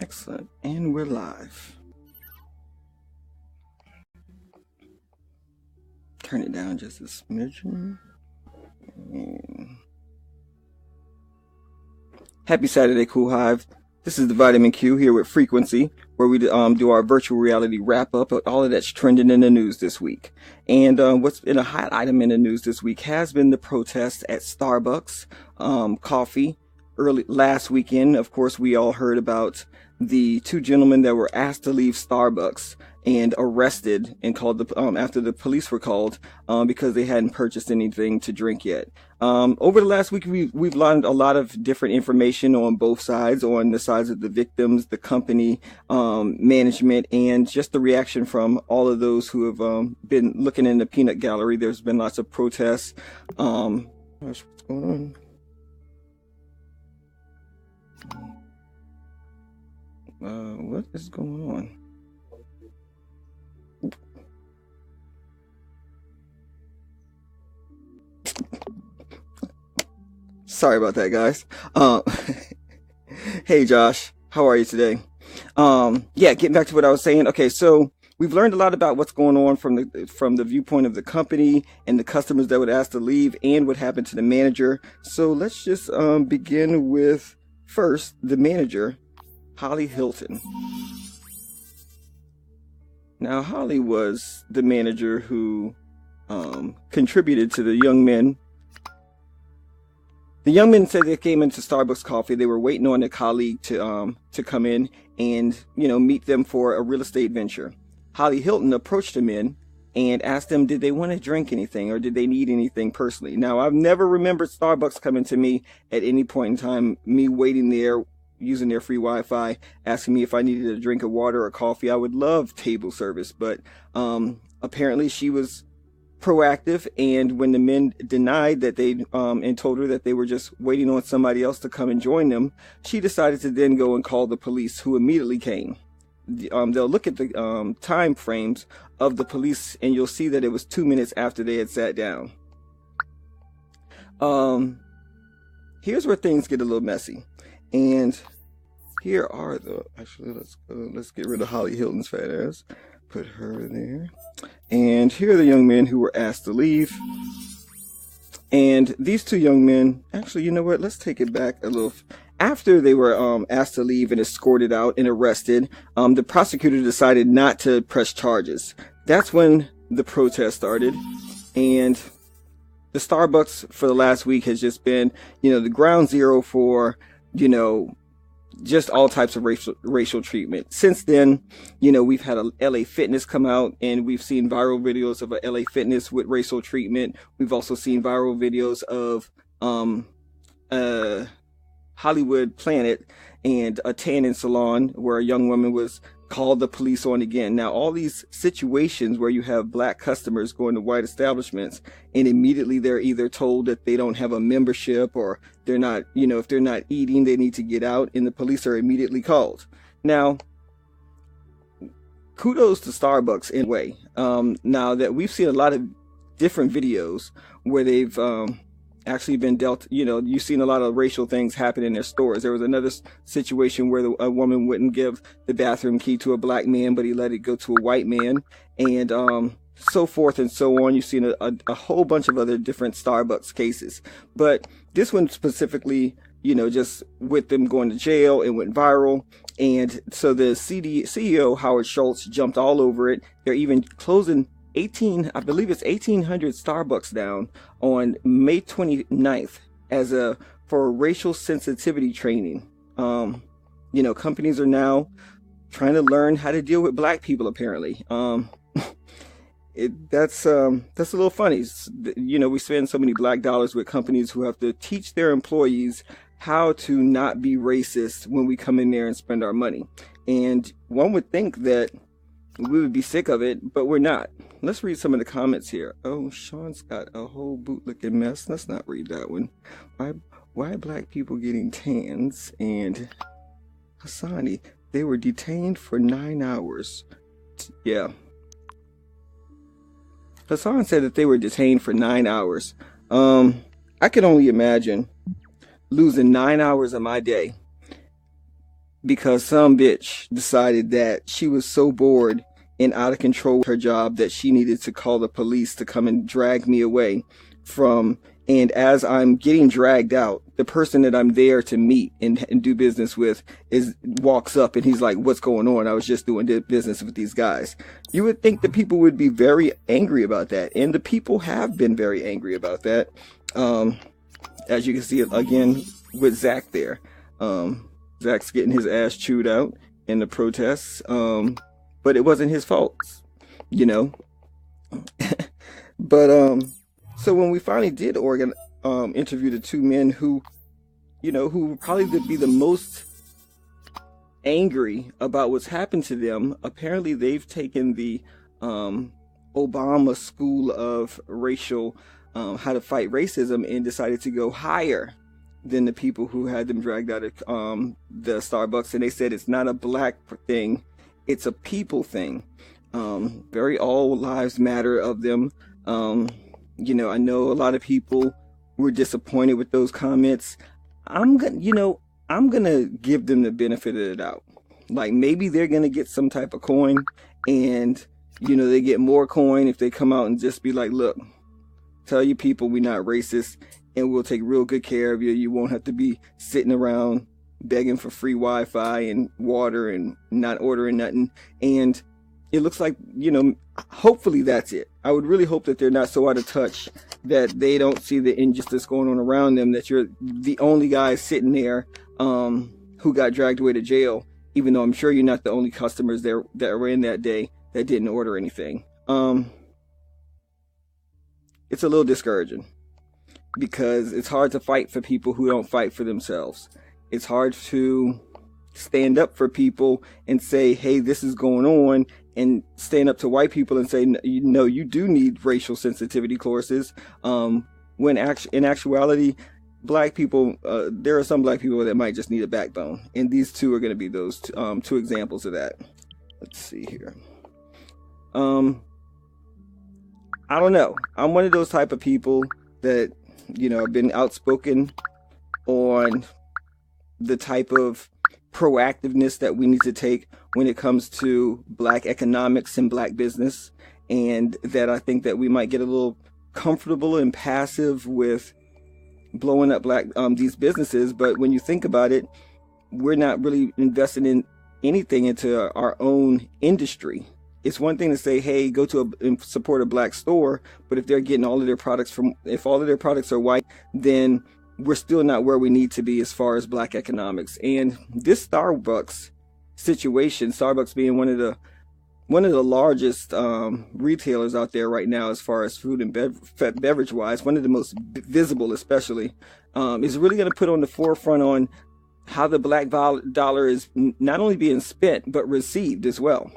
Excellent. And we're live. Turn it down just a smidgen. And happy Saturday, Cool Hive. This is the VitaminQ here with Frequency, where we do our virtual reality wrap up of all of that's trending in the news this week. And what's been a hot item in the news this week has been the protest at Starbucks coffee early last weekend. Of course, we all heard about the two gentlemen that were asked to leave Starbucks and arrested and called after the police were called because they hadn't purchased anything to drink yet. Over the last week, we've learned a lot of different information on both sides, on the sides of the victims, the company, management, and just the reaction from all of those who have been looking in the peanut gallery. There's been lots of protests. Gosh, what's going on? What is going on? Sorry about that, guys. Hey, Josh, how are you today? Yeah, getting back to what I was saying. Okay, so we've learned a lot about what's going on from the viewpoint of the company and the customers that would ask to leave and what happened to the manager. So let's just begin with first the manager, Holly Hilton. Now, Holly was the manager who contributed to the young men. The young men said they came into Starbucks coffee. They were waiting on a colleague to come in and, meet them for a real estate venture. Holly Hilton approached the men and asked them, did they want to drink anything or did they need anything personally? Now, I've never remembered Starbucks coming to me at any point in time, me waiting there, using their free Wi-Fi, asking me if I needed a drink of water or coffee. I would love table service, but apparently she was proactive, and when the men denied that they and told her that they were just waiting on somebody else to come and join them, she decided to then go and call the police, who immediately came. They'll look at the time frames of the police, and you'll see that it was 2 minutes after they had sat down. Here's where things get a little messy. And here are let's get rid of Holly Hilton's fat ass. Put her there. And here are the young men who were asked to leave. And these two young men, actually, you know what? Let's take it back a little. After they were asked to leave and escorted out and arrested, the prosecutor decided not to press charges. That's when the protest started. And the Starbucks for the last week has just been, the ground zero for just all types of racial treatment. Since then, we've had a LA Fitness come out, and we've seen viral videos of a LA Fitness with racial treatment. We've also seen viral videos of Hollywood Planet and a tanning salon where a young woman was called the police on again. Now, all these situations where you have black customers going to white establishments and immediately they're either told that they don't have a membership or they're not, if they're not eating, they need to get out, and the police are immediately called. Now, kudos to Starbucks in a way. Now that we've seen a lot of different videos where they've actually been dealt, you've seen a lot of racial things happen in their stores. There was another situation where a woman wouldn't give the bathroom key to a black man, but he let it go to a white man, and so forth and so on. You've seen a whole bunch of other different Starbucks cases, but this one specifically, just with them going to jail, it went viral. And so the CEO, Howard Schultz, jumped all over it. They're even closing 1,800 Starbucks down on May 29th for racial sensitivity training. Companies are now trying to learn how to deal with black people, apparently. That's a little funny. We spend so many black dollars with companies who have to teach their employees how to not be racist when we come in there and spend our money. And one would think that we would be sick of it, but we're not. Let's read some of the comments here. Oh, Sean's got a whole bootlicking mess. Let's not read that one. Why black people getting tans? And Hassani, they were detained for 9 hours. Yeah. Hassan said that they were detained for 9 hours. I can only imagine losing 9 hours of my day because some bitch decided that she was so bored and out of control with her job that she needed to call the police to come and drag me away from. And as I'm getting dragged out, the person that I'm there to meet and do business with walks up, and he's like, "What's going on? I was just doing business with these guys." You would think that people would be very angry about that, and the people have been very angry about that. As you can see again with Zach there. Zach's getting his ass chewed out in the protests, but it wasn't his fault, you know. But so when we finally did interview the two men who, you know, who probably would be the most angry about what's happened to them, apparently they've taken the Obama School of Racial how to fight racism and decided to go higher than the people who had them dragged out of the Starbucks. And they said it's not a black thing, it's a people thing. Very all lives matter of them. You know, I know a lot of people were disappointed with those comments. I'm gonna give them the benefit of the doubt. Like, maybe they're gonna get some type of coin, and you know, they get more coin if they come out and just be like, "Look, tell you people we're not racist, and we'll take real good care of you. You won't have to be sitting around begging for free Wi-Fi and water and not ordering nothing." And it looks like, you know, hopefully that's it. I would really hope that they're not so out of touch that they don't see the injustice going on around them, that you're the only guy sitting there who got dragged away to jail, even though I'm sure you're not the only customers there that were in that day that didn't order anything. It's a little discouraging, because it's hard to fight for people who don't fight for themselves. It's hard to stand up for people and say, "Hey, this is going on," and stand up to white people and say, "No, you do need racial sensitivity courses." When in actuality, black people, there are some black people that might just need a backbone, and these two are going to be those two examples of that. Let's see here. I don't know. I'm one of those type of people that, you know, have been outspoken on the type of proactiveness that we need to take when it comes to black economics and black business, and that I think that we might get a little comfortable and passive with blowing up these businesses. But when you think about it, we're not really investing in anything into our own industry. It's one thing to say, "Hey, go to and support a black store," but if they're getting all of their products if all of their products are white, then we're still not where we need to be as far as black economics. And this Starbucks situation, Starbucks being one of the largest retailers out there right now as far as food and beverage wise, one of the most visible especially, is really going to put on the forefront on how the black dollar is not only being spent but received as well.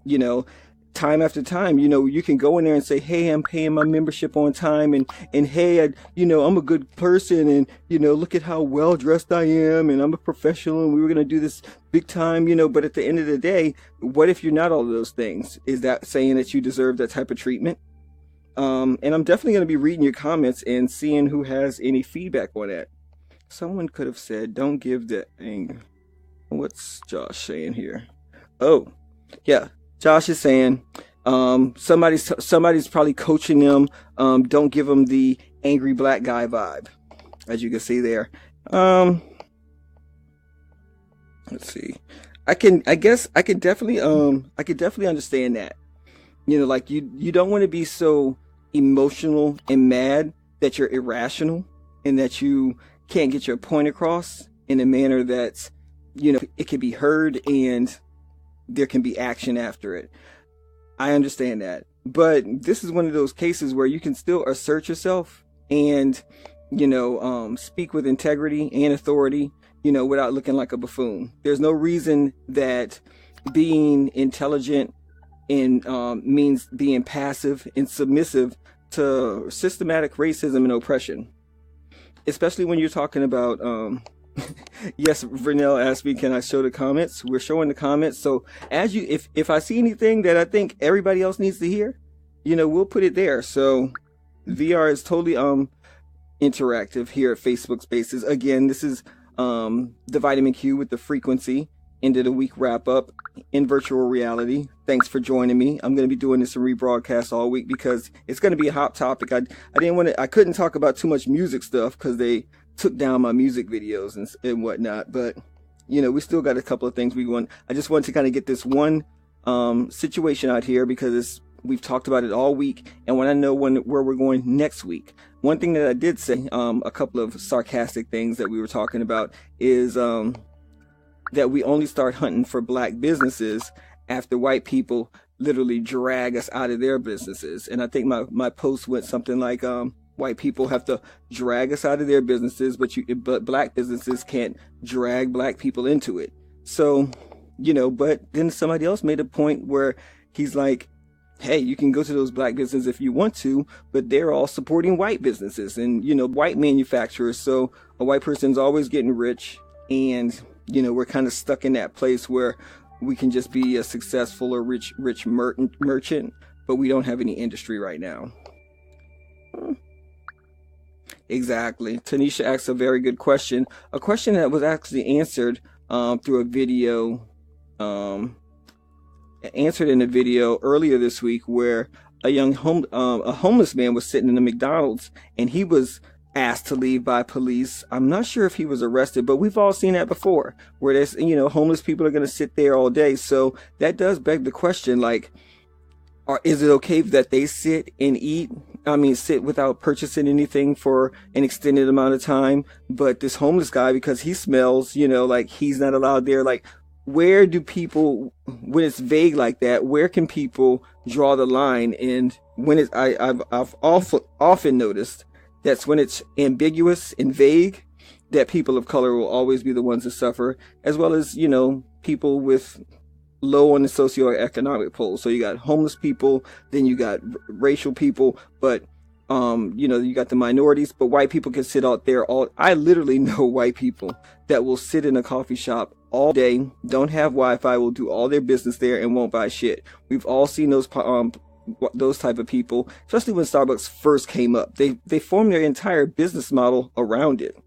You know, time after time, you know, you can go in there and say, "Hey, I'm paying my membership on time, and hey, I'm a good person, and you know, look at how well dressed I am, and I'm a professional, and we were gonna do this big time," you know. But at the end of the day, what if you're not all of those things? Is that saying that you deserve that type of treatment? And I'm definitely gonna be reading your comments and seeing who has any feedback on that. Someone could have said, "Don't give the anger." What's Josh saying here? Oh, yeah. Josh is saying somebody's probably coaching them. Don't give them the angry black guy vibe, as you can see there. Let's see. I could definitely understand that. You know, like you don't want to be so emotional and mad that you're irrational and that you can't get your point across in a manner that's, you know, it can be heard and there can be action after it. I understand that. But this is one of those cases where you can still assert yourself and, you know, speak with integrity and authority, you know, without looking like a buffoon. There's no reason that being intelligent and means being passive and submissive to systematic racism and oppression. Especially when you're talking about yes, Vernell asked me, "Can I show the comments?" We're showing the comments. So if I see anything that I think everybody else needs to hear, you know, we'll put it there. So VR is totally interactive here at Facebook Spaces. Again, this is the Vitamin Q with the frequency end of the week wrap up in virtual reality. Thanks for joining me. I'm going to be doing this in rebroadcast all week because it's going to be a hot topic. I couldn't talk about too much music stuff because they took down my music videos and whatnot, but we still got a couple of things I just want to kind of get this one situation out here because we've talked about it all week, and when I know where we're going next week. One thing that I did say, a couple of sarcastic things that we were talking about is that we only start hunting for black businesses after white people literally drag us out of their businesses. And I think my post went something like, white people have to drag us out of their businesses, but black businesses can't drag black people into it. So, but then somebody else made a point where he's like, hey, you can go to those black businesses if you want to, but they're all supporting white businesses and, white manufacturers. So a white person's always getting rich, and, we're kind of stuck in that place where we can just be a successful or rich merchant, but we don't have any industry right now. Exactly. Tanisha asks a very good question. A question that was actually answered through a video, answered in a video earlier this week, where a homeless man was sitting in a McDonald's and he was asked to leave by police. I'm not sure if he was arrested, but we've all seen that before, where there's, homeless people are going to sit there all day. So that does beg the question, like, is it okay that they sit and sit without purchasing anything for an extended amount of time? But this homeless guy, because he smells, like he's not allowed there. Like, where do people, when it's vague like that, where can people draw the line? And when I've often noticed that's when it's ambiguous and vague, that people of color will always be the ones to suffer, as well as, people with low on the socioeconomic pole. So you got homeless people, then you got racial people, but you got the minorities, but white people can sit out there I literally know white people that will sit in a coffee shop all day, don't have Wi-Fi, will do all their business there and won't buy shit. We've all seen those type of people, especially when Starbucks first came up. They formed their entire business model around it.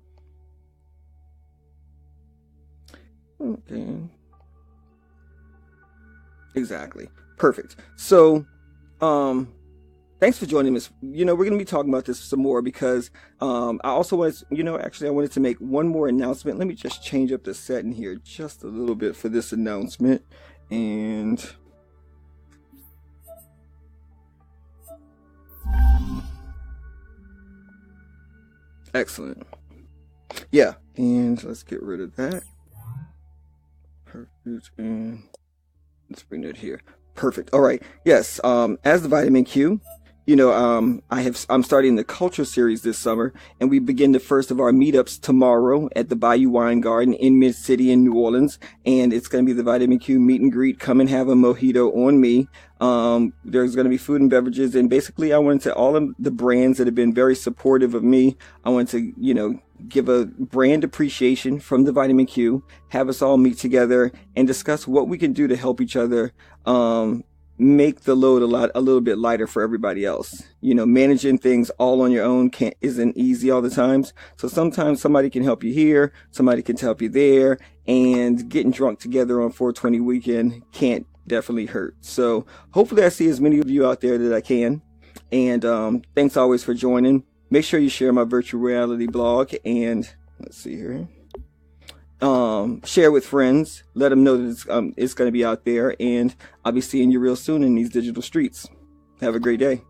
Okay. Exactly. Perfect. So, thanks for joining us. We're going to be talking about this some more because I also wanted to, I wanted to make one more announcement. Let me just change up the setting here just a little bit for this announcement. And excellent. Yeah. And let's get rid of that. Perfect. And let's bring it here. Perfect. All right. Yes. As the Vitamin Q, I'm starting the culture series this summer, and we begin the first of our meetups tomorrow at the Bayou Wine Garden in Mid-City in New Orleans. And it's going to be the Vitamin Q meet and greet. Come and have a mojito on me. There's going to be food and beverages, and basically I wanted to, all of the brands that have been very supportive of me, I want to, give a brand appreciation from the Vitamin Q, have us all meet together and discuss what we can do to help each other, make the load a little bit lighter for everybody else. Managing things all on your own isn't easy all the times. So sometimes somebody can help you here, somebody can help you there, and getting drunk together on 420 weekend can't definitely hurt. So hopefully I see as many of you out there that I can. And thanks always for joining. Make sure you share my virtual reality blog, and let's see here. Share with friends. Let them know that it's going to be out there, and I'll be seeing you real soon in these digital streets. Have a great day.